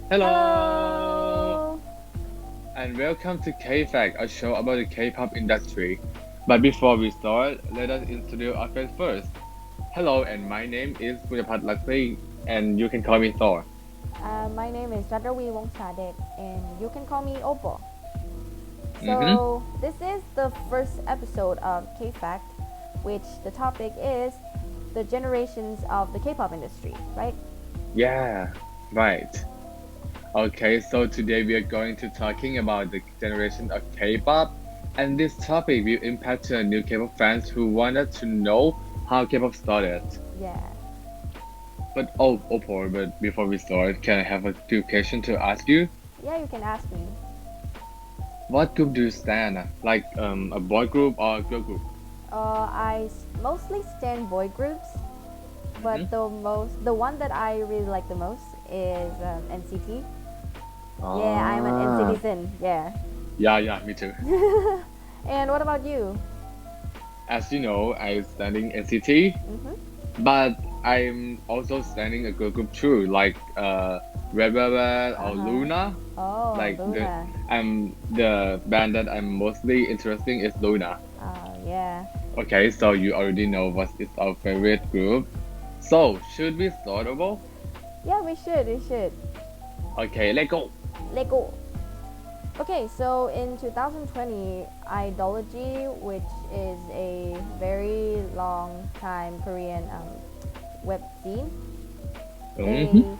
Hello, Hello! and welcome to K-Fact, a show about the K-pop industry. But before we start, let us introduce ourselves first. Hello, and my name is Pujapat Lakri, and you can call me Thor. My name is Jadrawi Wongchadet, and you can call me Oppo. Mm-hmm. So, this is the first episode of K Fact, which the topic is the generations of the K pop industry, right? Yeah, right. Okay, so today we are going to talking about the generation of K-pop, and this topic will impact to new K-pop fans who wanted to know how K-pop started. Yeah. But before we start, can I have a few questions to ask you? Yeah, you can ask me. What group do you stand? Like a boy group or a girl group? Mostly stand boy groups, but Mm-hmm. the one that I really like the most is NCT. Yeah, I'm an Ah, NCT. Yeah. yeah, me too. And what about you? As you know, I'm studying NCT, Mm-hmm. but I'm also studying a girl group too, like Red Velvet Uh or huh. Luna. Oh, Like Luna. the band that I'm mostly interested in is Luna. Yeah. Okay, so you already know what is our favorite group. So should we start over? Yeah, we should. We should. Okay, let's go. Lego. Okay, so in 2020, Idology, which is a very long time Korean web scene, Mm-hmm. they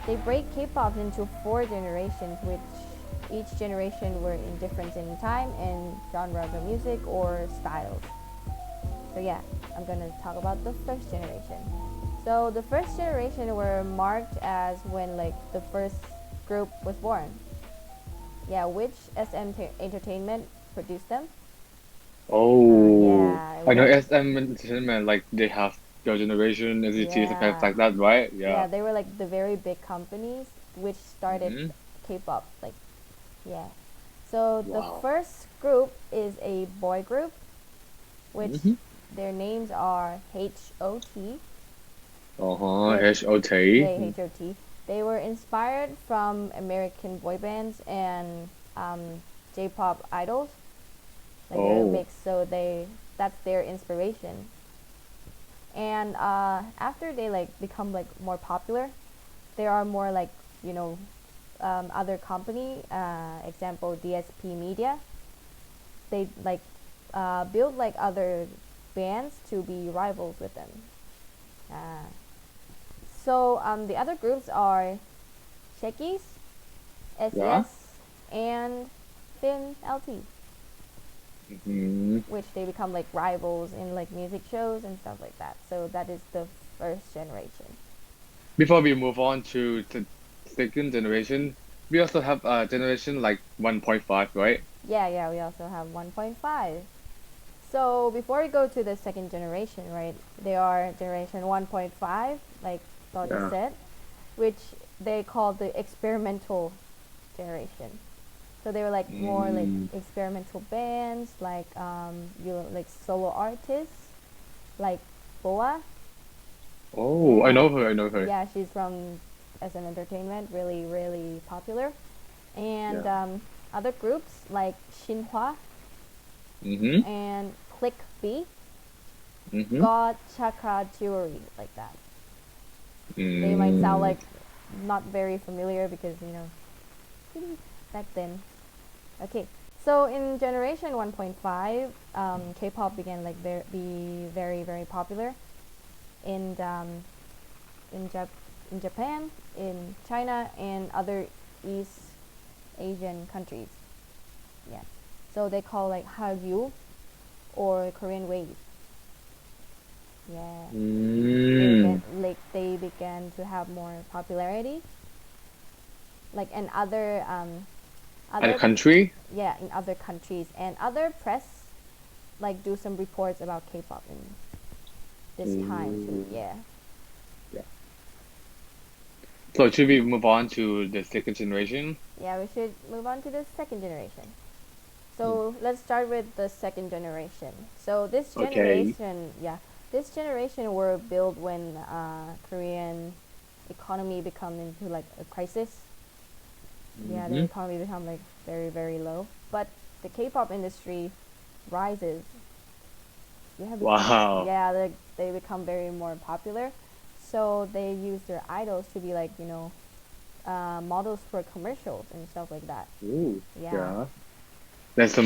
they break K-pop into four generations, which each generation were in difference in time and genres of music or styles. So yeah, I'm gonna talk about the first generation. So the first generation were marked as when like the first group was born. Yeah, which SM Entertainment produced them. Oh, Yeah, I know which SM Entertainment, like they have Girl Generation, NCT, and stuff yeah, like that, right? Yeah. yeah, they were like the very big companies which started Mm-hmm. K-pop. Like yeah, so the Wow. first group is a boy group, which Mm-hmm. their names are HOT. Uh-huh. They HOT. yeah HOT. They were inspired from American boy bands and J-pop idols. Like they're a Oh. mix, so that's their inspiration. And after they like become like more popular, there are more like you know other company, example DSP Media. They like build like other bands to be rivals with them. Uh, so the other groups are Shekis, Yeah. SES, and Fin LT, Mm-hmm. which they become like rivals in like music shows and stuff like that. So that is the first generation. Before we move on to the second generation, we also have a generation like 1.5, right? Yeah, we also have 1.5. So before we go to the second generation, right, they are generation 1.5, like Dodi Yeah. said, which they call the experimental generation. So they were like more like Mm. experimental bands, like like solo artists, like Boa. Oh, I Yeah, know her, I know her. yeah, she's from SM Entertainment, really popular. And Yeah. other groups like Shinhwa Mm-hmm. and Click B, Mm-hmm. God Chakra Jewelry, like that. They might sound Mm. like not very familiar because back then. Okay, so in generation 1.5, K-pop began like be very popular in in, Jap- in Japan, in China, and other East Asian countries. Yeah, so they call like Hallyu or Korean wave. Yeah, Mm. they began to have more popularity, like in And a other country? yeah in other countries, and other press like do some reports about K-pop in this time too. Ooh. Yeah, Yeah. So should we move on to the second generation? yeah. We should move on to the second generation. Mm. So let's start with the second generation. So Okay. this generation were built when Korean economy become into like a crisis. Yeah, their Mm-hmm. economy become like very very low. But the K-pop industry rises. Yeah, because Wow. yeah, they become very more popular. So they use their idols to be like models for commercials and stuff like that. Ooh. Yeah, Yeah. That's to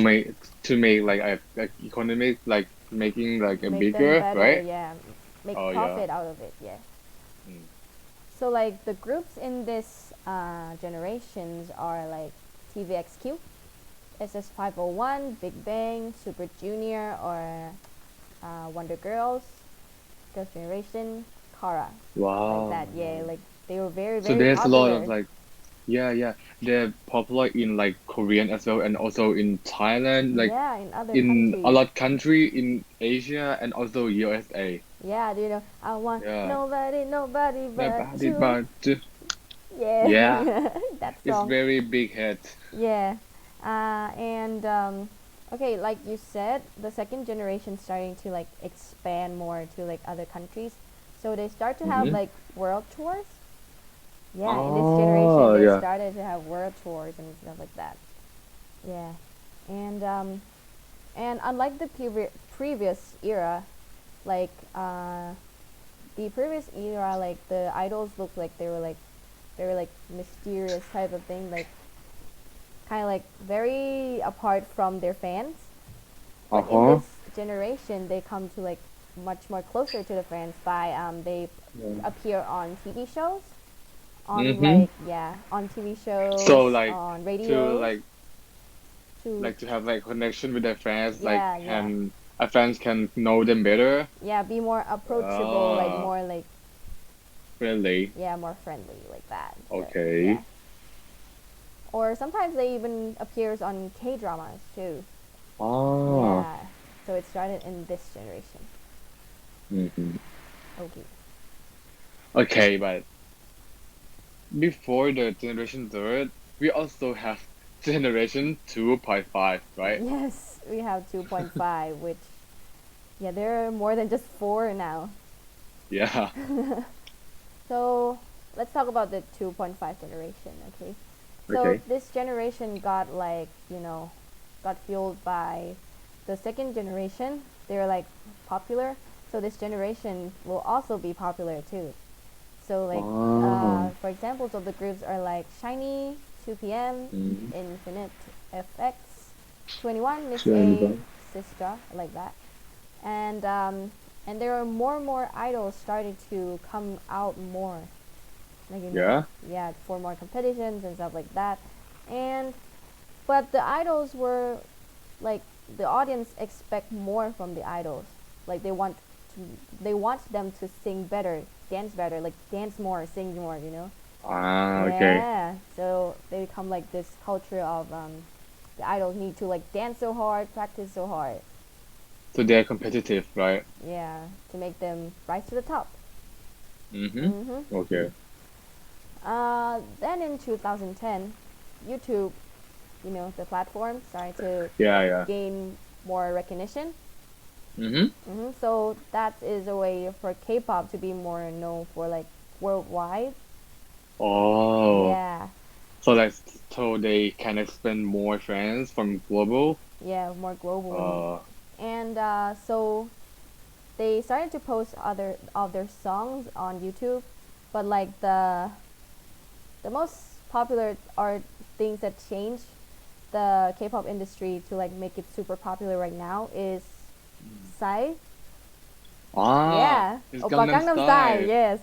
make like like economic like making like a make them bigger, better. right? Yeah, make Oh yeah. profit out of it. Yeah. Mm. So like the groups in this generations are like TVXQ, SS501, Big Bang, Super Junior, or Wonder Girls, Girls' Generation, Kara, like Wow. that. Yeah, like they were very So very there's a lot of popular. like yeah, yeah. They're popular in like Korean as well and also in Thailand, like Yeah, in other in a countries. lot country in Asia and also USA. Yeah, do you know? I want Yeah. nobody, nobody but Nobody you. but yeah, Yeah, that it's song. very big hit. Yeah, and okay, like you said, the second generation starting to like expand more to like other countries, so they start to have Mm-hmm. like world tours. Yeah, in this generation, Oh they yeah. started to have world tours and stuff like that. Yeah, and unlike the previous era, like the previous era, like the idols looked like they were like mysterious type of thing, like kind of like very apart from their fans. But in Uh-huh. this generation, they come to like much more closer to the fans by they Yeah. appear on TV shows, on Mm-hmm. like yeah, on TV So shows, like on to radios, to to have like connection with their fans, like yeah, yeah, can a fans can know them better. yeah, be more approachable, like Ah, more like really? yeah, more friendly like that. So yeah, Okay. or sometimes they even appears on K dramas too. Ah. Yeah, so it started in this generation. Mm-hmm. Okay. Okay, but before the generation third, we also have generation 2.5, right? Yes, we have 2.5, which yeah, there are more than just four now. Yeah. So let's talk about the 2.5 generation, okay? So Okay. this generation got like, got fueled by the second generation. They're like popular. So this generation will also be popular too. So like, Ah. for examples of the groups are like Shiny, 2PM, Mm. Infinite FX, 21, Miss A, 21. Sister, like that. And there are more and more idols starting to come out more, like Yeah. yeah, for more competitions and stuff like that. And but the idols were like the audience expect more from the idols. Like to, they want them to sing better, like dance more, sing more, Ah, okay. Yeah. So they become like this culture of the idols need to like dance so hard, practice so hard. So they're competitive, right? Yeah, to make them rise to the top. Mm-hmm. Mhm. Okay. Then in 2010, YouTube, the platform started to Yeah, yeah. gain more recognition. Mm-hmm. So that is a way for K-pop to be more known for like worldwide. Oh. Yeah, So that's so they can expand more fans from global. yeah, more globally. Uh, And so they started to post other of their songs on YouTube, but like the most popular are things that change the K-pop industry to like make it super popular right now is Psy. ah, Yeah, it's Oppa Gangnam Gangnam Style. Style. Yes,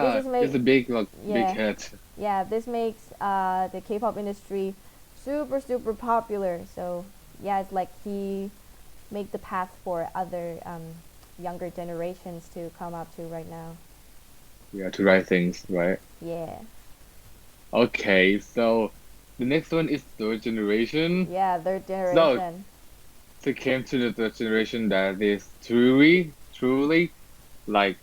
this Yeah, is it's make a big like big yeah hit. yeah this makes the K-pop industry super super popular. So yeah, it's like he make the path for other younger generations to come up to right now. Yeah, to write things, right? Yeah, Okay, so the next one is third generation. yeah, third So generation. to came to the third generation that is truly like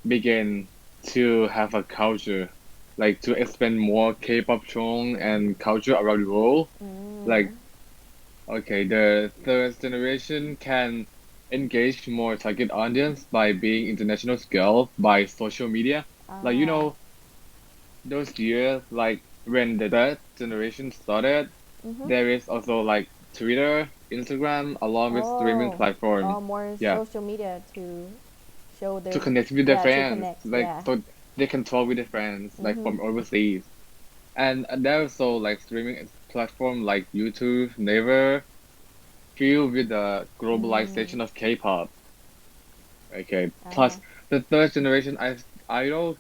begin to have a culture, like to expand more K-pop song and culture around the world. Like, Mm. okay, the third generation can engage more target audience by being international scale by social media. Like, Ah. those years, like when the third generation started, Mm-hmm. there is also like Twitter, Instagram, along with streaming Oh, platforms. oh, more Yeah, social media to show to their, connect with their yeah, to fans, connect, like yeah. so they can talk with their friends like Mm-hmm. from overseas. And there's also like streaming platform like YouTube, Naver, filled with the Mm. globalization of K-pop. Okay. Uh-huh. Plus, the third generation idol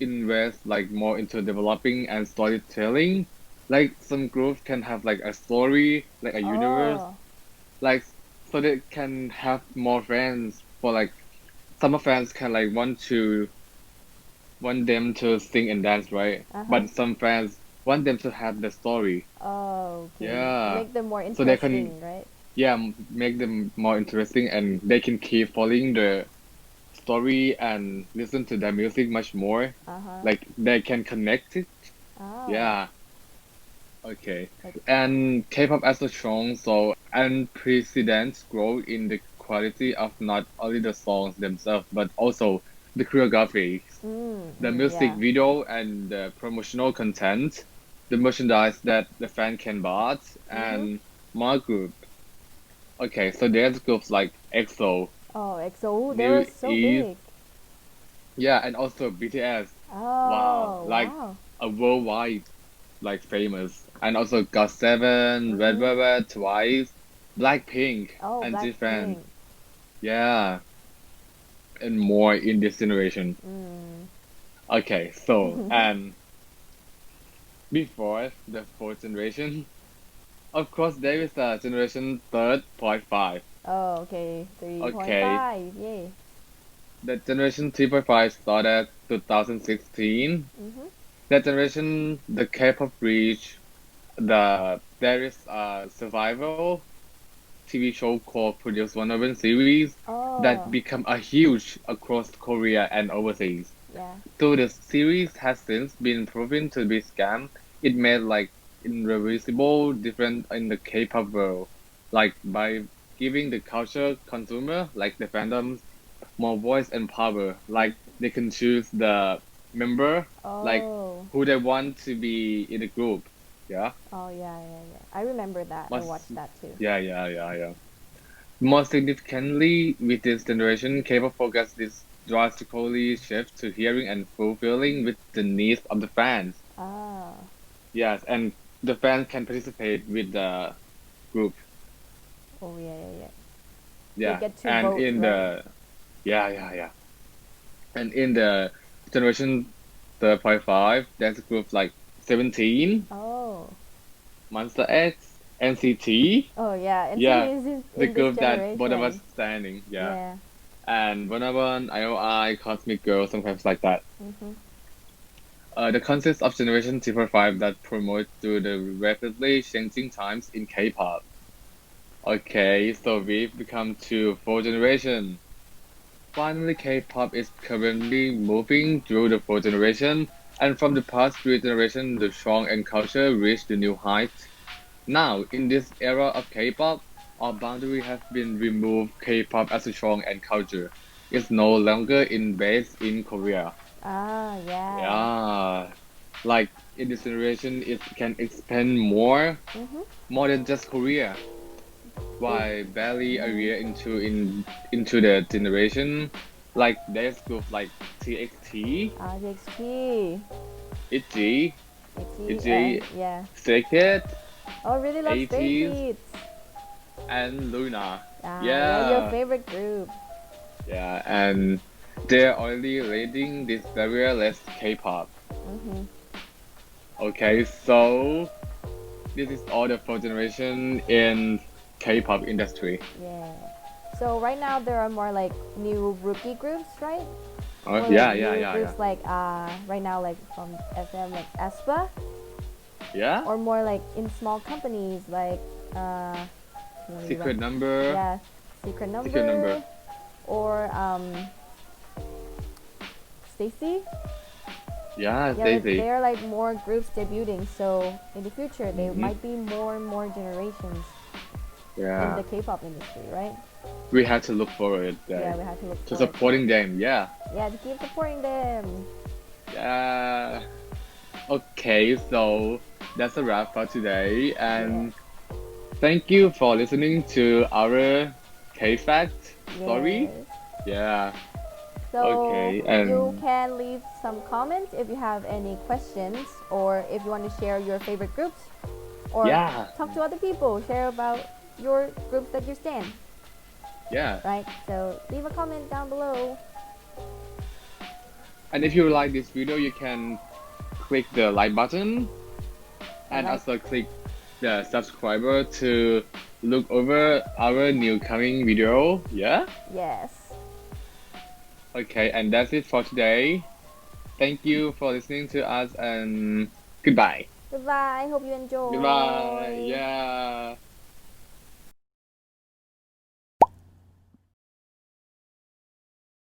invest like more into developing and storytelling. Like some groups can have like a story, like a universe, Oh, like so they can have more fans. For like some fans can like want them to sing and dance, right? uh-huh. But some fans want them to have the story. Oh, okay. Yeah. Make them more So they can interesting, right? yeah make them more interesting and they can keep following the story and listen to their music much more. Uh-huh. Like they can connect it. Oh, Yeah, okay. like, And K-pop as a strong so unprecedented growth in the quality of not only the songs themselves but also the choreography, the music yeah. video and the promotional content, the merchandise that the fan can buy, Mm-hmm. and more group. Okay, so there's groups like EXO, Oh, EXO, they were New so Eve, big. yeah, and also BTS. Wow, Oh, like wow. a worldwide like famous, and also got Seven, Red Mm-hmm. Velvet, Twice, Blackpink, Oh, and G-Fan. Blackpink. Yeah, and more in this generation. Mm. Okay, so before the fourth generation, of course there is a generation 3.5. Oh, okay. Okay, 3.5. Yay. the generation 3.5 started 2016. Mm-hmm. That generation, the K-pop reached there is a survival TV show called Produce 101 series that Oh, become a huge across Korea and overseas. yeah. Though the series has since been proven to be scam, it made like irreversible difference in the K-pop world, like by giving the culture consumer, like the fandoms, more voice and power. Like they can choose the member, like Oh. who they want to be in the group. Yeah. Oh, yeah, yeah, yeah. I remember that. I Must, watched that too. yeah. More significantly, with this generation, K-pop focus is drastically shift to hearing and fulfilling with the needs of the fans. Ah. Yes, and the fans can participate with the group. Oh, yeah, yeah, yeah. They Yeah, get to and vote, in right? the yeah, and in the generation 3.5, there's a group like 17, Oh. Monster X, NCT. Oh, yeah. NCT Yeah, is the in this group that both of us generation. standing. Yeah, Yeah. and one IOI, Cosmic Girl, sometimes like that. Mm-hmm. The concept of Generation 2.5 that promotes to the rapidly changing times in K-pop. Okay, so we've become to fourth generation. Finally, K-pop is currently moving through the fourth generation, and from the past three generations, the song and culture reached the new heights. Now, in this era of K-pop, our boundary has been removed. K-pop as a song and culture is no longer in based in Korea. Ah, yeah. Yeah, like in this generation, it can expand Mm-hmm. more than just Korea. They. Why barely a Mm-hmm. year into the generation, like there's group like TXT, Ah, JXT. ITZY, JXT. ITZY, Yeah. Stray Kids, Oh, really love Stray 80s, Kids. and Luna. Ah, yeah, your Yeah, favorite group. yeah, and they're already leading this barrier-less K-pop. Mm-hmm. Okay, so this is all the fourth generation in K-pop industry. Yeah. So right now there are more like new rookie groups, right? Oh, More like yeah, new yeah, yeah. groups like right now like from SM like aespa, Yeah? or more like in small companies like let me Secret run. number. Yeah, Secret Secret number. Number, or Stacy. Yeah, Yeah, like Daisy. there are like more groups debuting. So in the future there Hmm. might be more and more generations in the Yeah. K-pop industry, right? We had to look forward Yeah, we have to look to forward to it. supporting them. Yeah. Yeah, to keep supporting them. Yeah. Okay, so that's a wrap for today, Yeah. and thank you for listening to our K-Fact story. Yes. Yeah, So okay, you and can leave some comments if you have any questions or if you want to share your favorite groups or yeah, talk to other people, share about your groups that you stand, yeah. right? So leave a comment down below. And if you like this video, you can click the like button And and like, also click the subscriber to look over our new coming video. Yeah? yes. Okay, and that's it for today. Thank you for listening to us and goodbye. Goodbye. Hope you Goodbye. enjoy. Yeah.